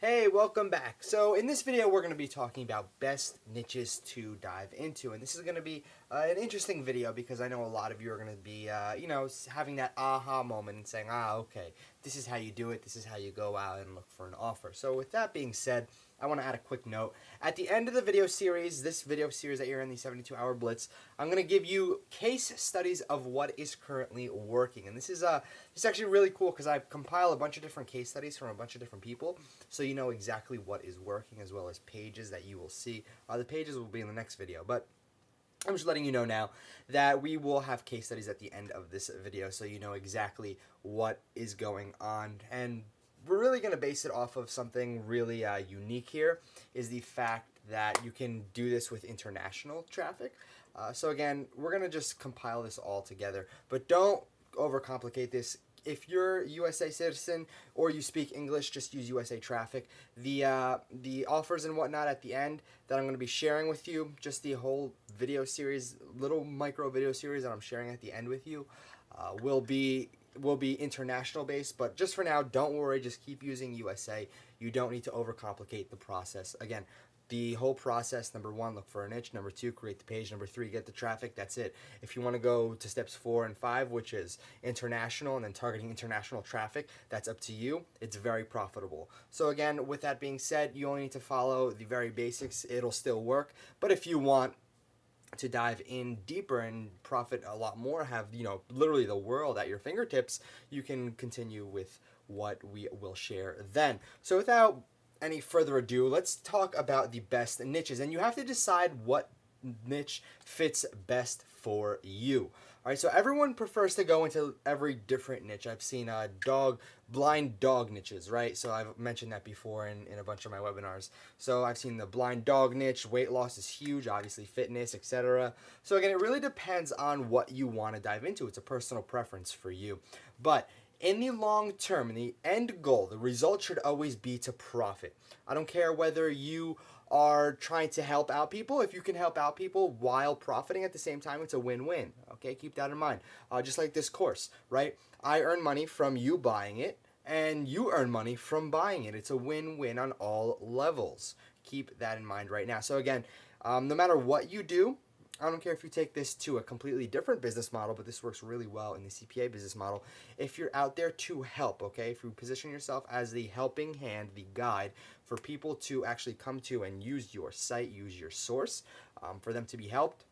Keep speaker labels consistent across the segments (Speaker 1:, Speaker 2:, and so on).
Speaker 1: Hey, welcome back. So in this video, we're going to be talking about best niches to dive into. And this is going to be an interesting video because I know a lot of you are going to be, having that aha moment and saying, okay, this is how you do it. This is how you go out and look for an offer. So with that being said, I want to add a quick note. At the end of the video series, this video series that you're in, the 72-hour blitz, I'm going to give you case studies of what is currently working. And this is actually really cool because I've compiled a bunch of different case studies from a bunch of different people, so you know exactly what is working, as well as pages that you will see. The pages will be in the next video, but I'm just letting you know now that we will have case studies at the end of this video, so you know exactly what is going on. And we're really going to base it off of something really unique here, is the fact that you can do this with international traffic. So again, we're going to just compile this all together, but don't overcomplicate this. If you're a USA citizen or you speak English, just use USA traffic. The offers and whatnot at the end that I'm going to be sharing with you, just the whole video series, little micro video series that I'm sharing at the end with you, will be international based. But just for now, don't worry, just keep using USA. You don't need to overcomplicate the process. Again, the whole process: number one, look for a niche; number two, create the page; number three, get the traffic. That's it. If you want to go to steps 4 and 5, which is international and then targeting international traffic, that's up to you. It's very profitable. So again, with that being said, you only need to follow the very basics. It'll still work. But if you want to dive in deeper and profit a lot more, have literally the world at your fingertips, you can continue with what we will share then. So without any further ado, let's talk about the best niches, and you have to decide what niche fits best for you. All right, so everyone prefers to go into every different niche. I've seen blind dog niches, right? So I've mentioned that before in a bunch of my webinars. So I've seen the blind dog niche. Weight loss is huge, obviously fitness, etc. So again, it really depends on what you want to dive into. It's a personal preference for you. But in the long term, in the end goal, the result should always be to profit. I don't care whether you are trying to help out people. If you can help out people while profiting at the same time, it's a win-win. Okay, keep that in mind. Just like this course, right? I earn money from you buying it, and you earn money from buying it. It's a win-win on all levels. Keep that in mind right now. So again, no matter what you do, I don't care if you take this to a completely different business model, but this works really well in the CPA business model. If you're out there to help, okay, if you position yourself as the helping hand, the guide for people to actually come to and use your site, use your source, for them to be helped,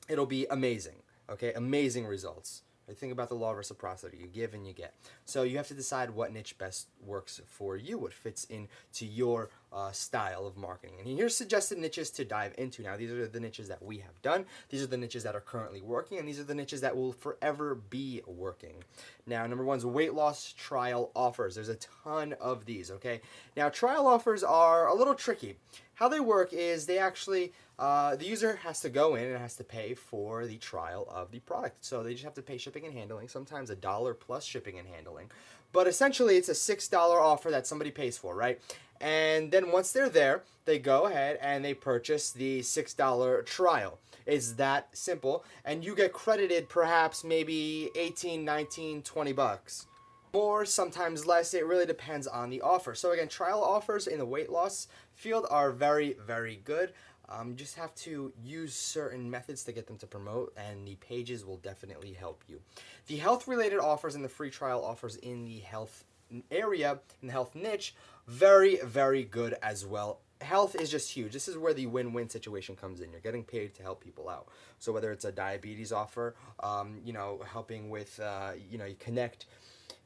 Speaker 1: it'll be amazing, okay, amazing results. Think about the law of reciprocity. You give and you get. So you have to decide what niche best works for you, what fits into your style of marketing. And here's suggested niches to dive into. Now, these are the niches that we have done. These are the niches that are currently working, and these are the niches that will forever be working. Now, number one is weight loss trial offers. There's a ton of these, okay? Now, trial offers are a little tricky. How they work is they actually, the user has to go in and has to pay for the trial of the product. So they just have to pay shipping and handling, sometimes $1 plus shipping and handling. But essentially, it's a $6 offer that somebody pays for, right? And then once they're there, they go ahead and they purchase the $6 trial. It's that simple. And you get credited perhaps maybe 18, 19, 20 bucks. More, sometimes less. It really depends on the offer. So again, trial offers in the weight loss field are very, very good. You just have to use certain methods to get them to promote, and the pages will definitely help you. The health-related offers and the free trial offers in the health area, in the health niche, very, very good as well. Health is just huge. This is where the win-win situation comes in. You're getting paid to help people out. So whether it's a diabetes offer, helping with, you connect.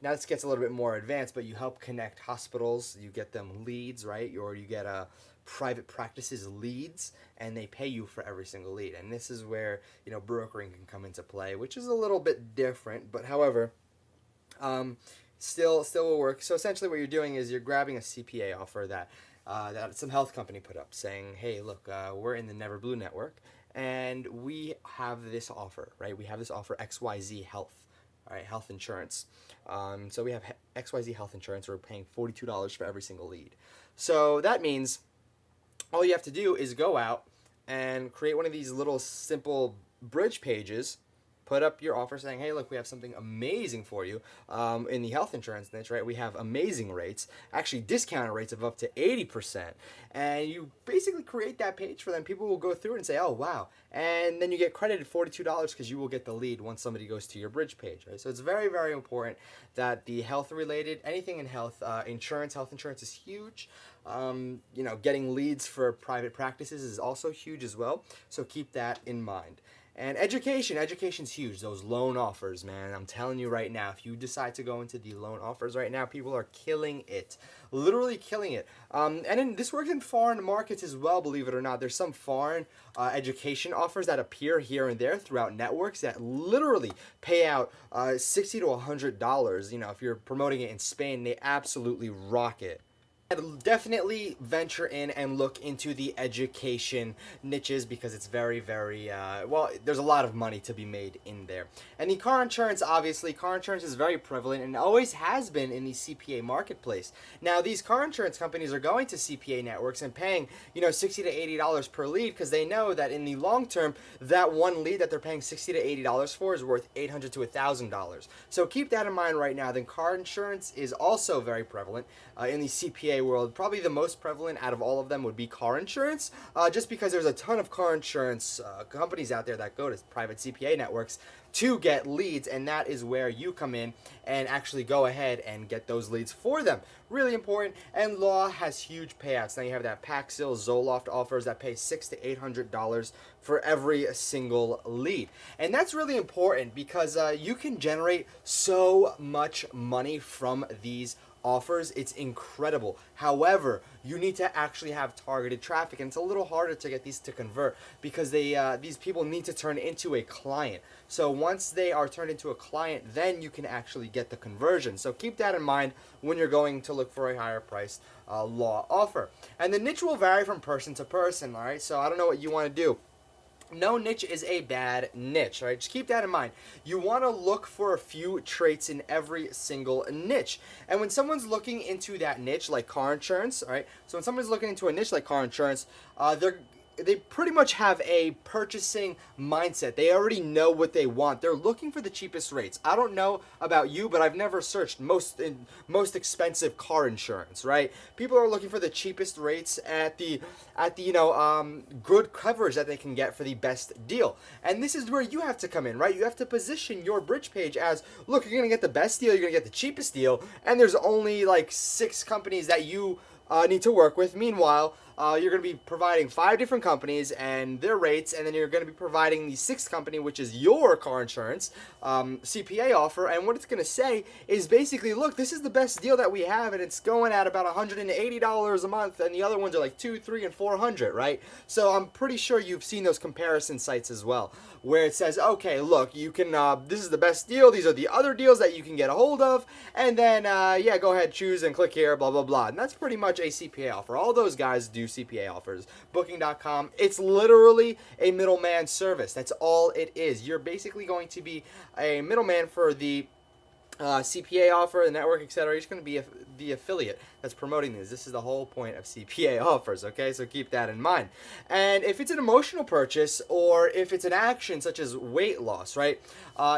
Speaker 1: Now this gets a little bit more advanced, but you help connect hospitals, you get them leads, right? Or you get private practices leads, and they pay you for every single lead. And this is where, brokering can come into play, which is a little bit different, but however, still will work. So essentially what you're doing is you're grabbing a CPA offer that some health company put up saying, hey, look, we're in the Never Blue network, and we have this offer, right? We have this offer XYZ Health. All right, health insurance. So we have XYZ health insurance. We're paying $42 for every single lead. So that means all you have to do is go out and create one of these little simple bridge pages put up your offer saying, hey, look, we have something amazing for you in the health insurance niche, right? We have amazing rates, actually discounted rates of up to 80%. And you basically create that page for them. People will go through it and say, oh, wow. And then you get credited $42 because you will get the lead once somebody goes to your bridge page, right? So it's very, very important that the health related, anything in health, health insurance is huge. Getting leads for private practices is also huge as well. So keep that in mind. And education's huge. Those loan offers, man, I'm telling you right now, if you decide to go into the loan offers right now, people are killing it, literally killing it. This works in foreign markets as well, believe it or not. There's some foreign education offers that appear here and there throughout networks that literally pay out $60 to $100. If you're promoting it in Spain, they absolutely rock it. I'd definitely venture in and look into the education niches because it's very, very, there's a lot of money to be made in there. And the car insurance, obviously, car insurance is very prevalent and always has been in the CPA marketplace. Now, these car insurance companies are going to CPA networks and paying, $60 to $80 per lead because they know that in the long term, that one lead that they're paying $60 to $80 for is worth $800 to $1,000. So keep that in mind right now. Then car insurance is also very prevalent in the CPA world. Probably the most prevalent out of all of them would be car insurance, just because there's a ton of car insurance companies out there that go to private CPA networks to get leads, and that is where you come in and actually go ahead and get those leads for them. Really important. And law has huge payouts. Now you have that Paxil, Zoloft offers that pay $600 to $800 for every single lead, and that's really important because you can generate so much money from these offers. It's incredible. However, you need to actually have targeted traffic, and it's a little harder to get these to convert because these people need to turn into a client. So once they are turned into a client, then you can actually get the conversion. So keep that in mind when you're going to look for a higher priced law offer. And the niche will vary from person to person, all right? So I don't know what you want to do. No niche is a bad niche, right? Just keep that in mind. You want to look for a few traits in every single niche. And when someone's looking into that niche, like car insurance, right? So when someone's looking into a niche like car insurance, they pretty much have a purchasing mindset. They already know what they want. They're looking for the cheapest rates. I don't know about you, but I've never searched most expensive car insurance, right? People are looking for the cheapest rates at the good coverage that they can get for the best deal. And this is where you have to come in, right? You have to position your bridge page as, look, you're going to get the best deal, you're going to get the cheapest deal, and there's only like 6 companies that you need to work with. Meanwhile, you're going to be providing 5 different companies and their rates, and then you're going to be providing the 6th company, which is your car insurance CPA offer. And what it's going to say is basically, look, this is the best deal that we have, and it's going at about $180 a month, and the other ones are like $200, $300, and $400, right? So I'm pretty sure you've seen those comparison sites as well, where it says, okay, look, you can, this is the best deal, these are the other deals that you can get a hold of, and then, yeah, go ahead, choose and click here, blah, blah, blah. And that's pretty much a CPA offer. All those guys do CPA offers. Booking.com, it's literally a middleman service. That's all it is. You're basically going to be a middleman for the CPA offer, the network, etc. You're just going to be the affiliate that's promoting these. This is the whole point of CPA offers, okay? So keep that in mind. And if it's an emotional purchase or if it's an action such as weight loss, right?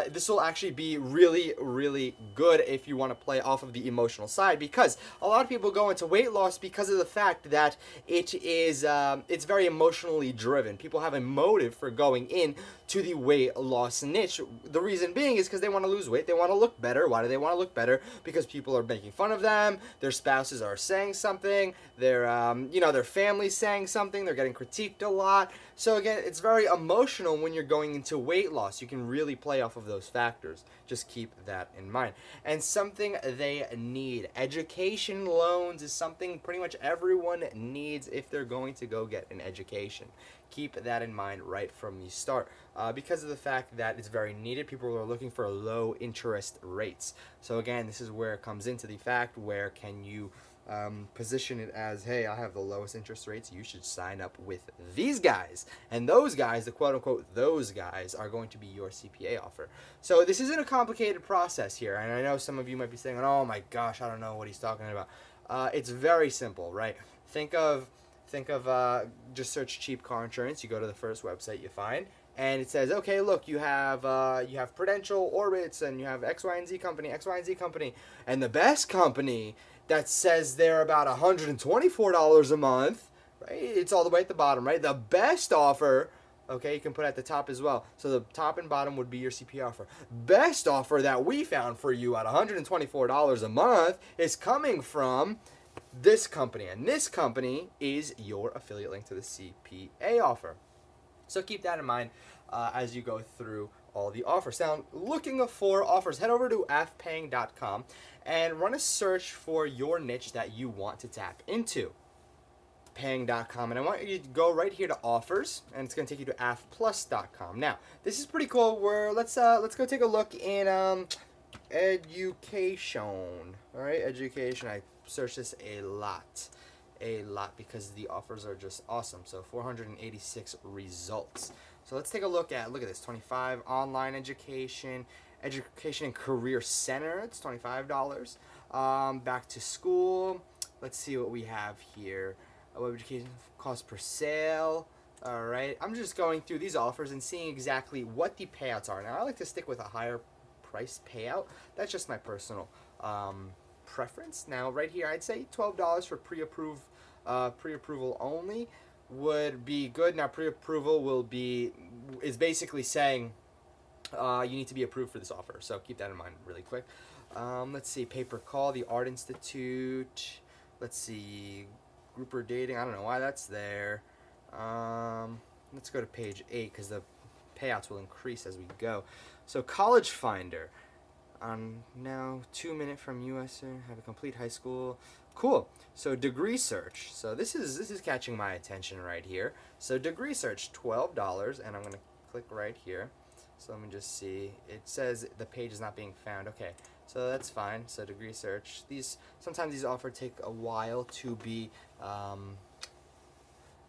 Speaker 1: This will actually be really, really good if you want to play off of the emotional side, because a lot of people go into weight loss because of the fact that it is it's very emotionally driven. People have a motive for going in to the weight loss niche. The reason being is because they want to lose weight, they want to look better. Why do they want to look better? Because people are making fun of them, their spouses are saying something, their family's saying something, they're getting critiqued a lot. So again, it's very emotional when you're going into weight loss. You can really play off of those factors. Just keep that in mind. And something they need. Education loans is something pretty much everyone needs if they're going to go get an education. Keep that in mind right from the start, because of the fact that it's very needed. People are looking for low interest rates. So again, this is where it comes into the fact where can you position it as, hey, I have the lowest interest rates, you should sign up with these guys. And those guys, the quote-unquote those guys, are going to be your CPA offer. So this isn't a complicated process here, and I know some of you might be saying, oh my gosh, I don't know what he's talking about. It's very simple, right? Think of just search cheap car insurance. You go to the first website you find, and it says, okay, look, you have Prudential, Orbitz, and you have X, Y, and Z company, X, Y, and Z company, and the best company that says they're about $124 a month, right? It's all the way at the bottom, right? The best offer, okay, you can put at the top as well. So the top and bottom would be your CP offer. Best offer that we found for you at $124 a month is coming from this company, and this company is your affiliate link to the CPA offer. So keep that in mind as you go through all the offers. Now, looking for offers, head over to afpaying.com and run a search for your niche that you want to tap into. Paying.com, and I want you to go right here to offers, and it's going to take you to afplus.com. Now, this is pretty cool. Let's go take a look in education. All right, education. I searched this a lot because the offers are just awesome. So 486 results. So let's take a look at this 25 online education and career center. It's $25. Back to school. Let's see what we have here. Web education cost per sale. All right, I'm just going through these offers and seeing exactly what the payouts are. Now I like to stick with a higher price payout. That's just my personal preference. Now right here, I'd say $12 for pre-approval only would be good. Now pre-approval is basically saying you need to be approved for this offer, so keep that in mind really quick. Let's see, pay per call, the Art Institute. Let's see, grouper dating, I don't know why that's there. Let's go to page 8 because the payouts will increase as we go. So College Finder, now 2 minutes from US, have a complete high school. Cool. So degree search. So this is catching my attention right here. So degree search, $12, and I'm gonna click right here. So let me just see. It says the page is not being found. Okay, so that's fine. So degree search. Sometimes these offers take a while to be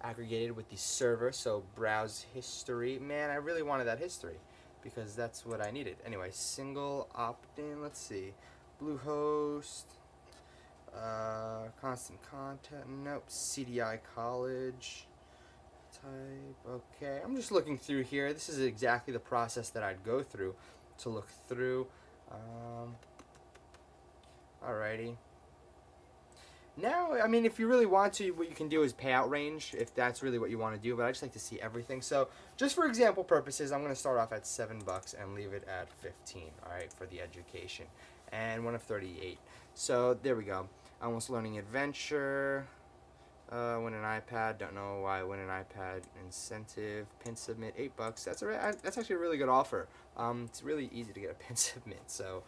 Speaker 1: aggregated with the server. So browse history. Man, I really wanted that history because that's what I needed. Anyway, single opt-in. Let's see. Bluehost. Constant content. Nope. CDI College. Type. Okay, I'm just looking through here. This is exactly the process that I'd go through to look through. Alrighty. Now, I mean, if you really want to, what you can do is payout range, if that's really what you want to do, but I just like to see everything. So, just for example purposes, I'm going to start off at $7 and leave it at 15, alright, for the education. And one of 38. So, there we go. Almost Learning Adventure. Win an iPad. Don't know why. Win an iPad incentive. Pin submit, $8. That's actually a really good offer. It's really easy to get a pin submit. So,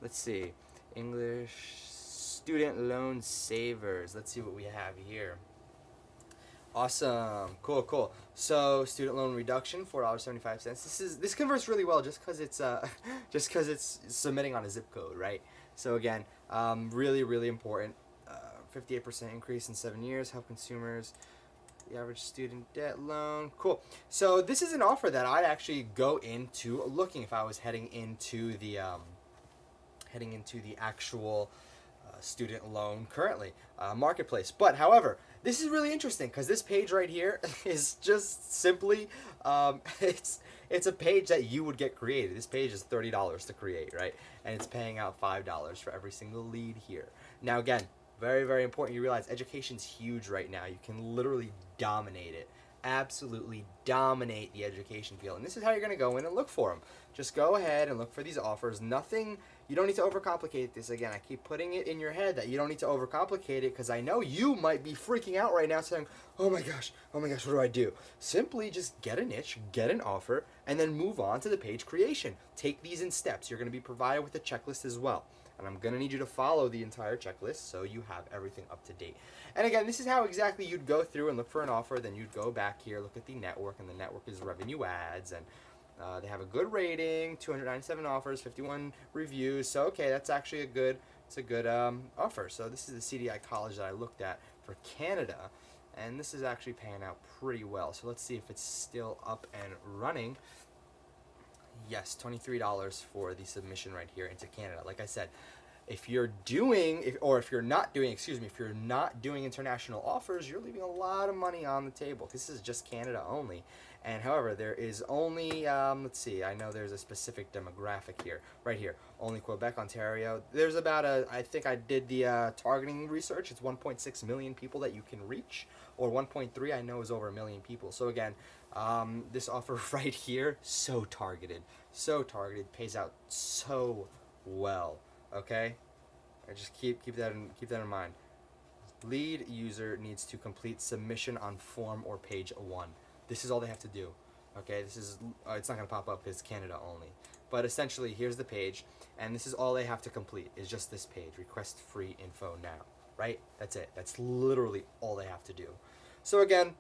Speaker 1: let's see. English student loan savers. Let's see what we have here. Awesome. Cool. So, student loan reduction, $4.75. This converts really well just because it's submitting on a zip code, right? So again, really important. 58% increase in 7 years, help consumers, the average student debt loan. Cool. So this is an offer that I'd actually go into looking if I was heading into the actual student loan currently marketplace. But however, this is really interesting because this page right here is just simply it's a page that you would get created. This page is $30 to create, right? And it's paying out $5 for every single lead here. Now again, very important. You realize education's huge right now. You can literally dominate it. Absolutely dominate the education field. And this is how you're going to go in and look for them. Just go ahead and look for these offers. Nothing, you don't need to overcomplicate this. Again, I keep putting it in your head that you don't need to overcomplicate it because I know you might be freaking out right now saying, oh my gosh, what do I do? Simply just get a niche, get an offer, and then move on to the page creation. Take these in steps. You're going to be provided with a checklist as well. And I'm going to need you to follow the entire checklist so you have everything up to date. And again, this is how exactly you'd go through and look for an offer. Then you'd go back here, look at the network, and the network is revenue ads. And they have a good rating, 297 offers, 51 reviews. So, okay, that's actually a good offer. So this is the CDI College that I looked at for Canada. And this is actually paying out pretty well. So let's see if it's still up and running. Yes, $23 for the submission right here into Canada. Like I said, if you're doing, if you're not doing, if you're not doing international offers, you're leaving a lot of money on the table. This is just Canada only. And however, there is only, let's see, I know there's a specific demographic here, right here, only Quebec, Ontario. There's about I think I did the targeting research, it's 1.6 million people that you can reach, or 1.3, I know is over 1 million people. So again, this offer right here, so targeted, pays out so well, okay? I just keep that in mind. Lead user needs to complete submission on form or page 1. This is all they have to do. Okay, this is it's not gonna pop up because it's Canada only. But essentially, here's the page, and this is all they have to complete. Is just this page. Request free info now. Right? That's it. That's literally all they have to do. So again,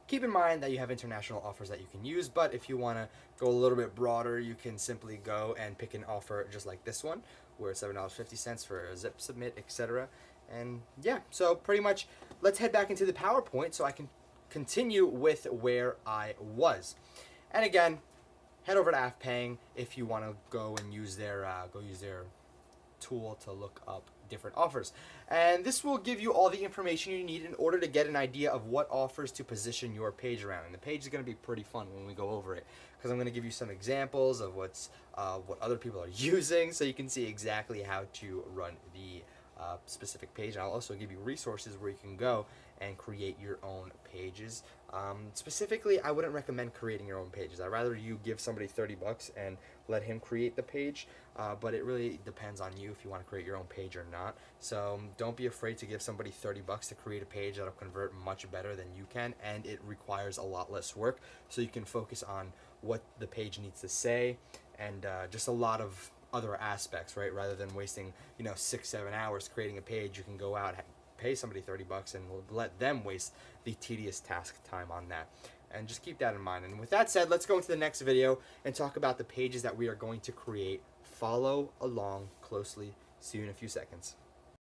Speaker 1: keep in mind that you have international offers that you can use. But if you want to go a little bit broader, you can simply go and pick an offer just like this one, where it's $7.50 for a zip submit, etc. And yeah, so pretty much, let's head back into the PowerPoint so I can continue with where I was. And again, head over to AFPaying if you want to go and use their tool to look up different offers. And this will give you all the information you need in order to get an idea of what offers to position your page around. And the page is going to be pretty fun when we go over it, because I'm going to give you some examples of what other people are using, so you can see exactly how to run the specific page. And I'll also give you resources where you can go and create your own pages. Specifically, I wouldn't recommend creating your own pages. I'd rather you give somebody $30 and let him create the page, but it really depends on you if you want to create your own page or not. So don't be afraid to give somebody $30 to create a page that'll convert much better than you can, and it requires a lot less work, so you can focus on what the page needs to say and just a lot of other aspects, right? Rather than wasting 6-7 hours creating a page, you can go out, pay somebody $30 and let them waste the tedious task time on that. And just keep that in mind. And with that said, let's go into the next video and talk about the pages that we are going to create. Follow along closely. See you in a few seconds.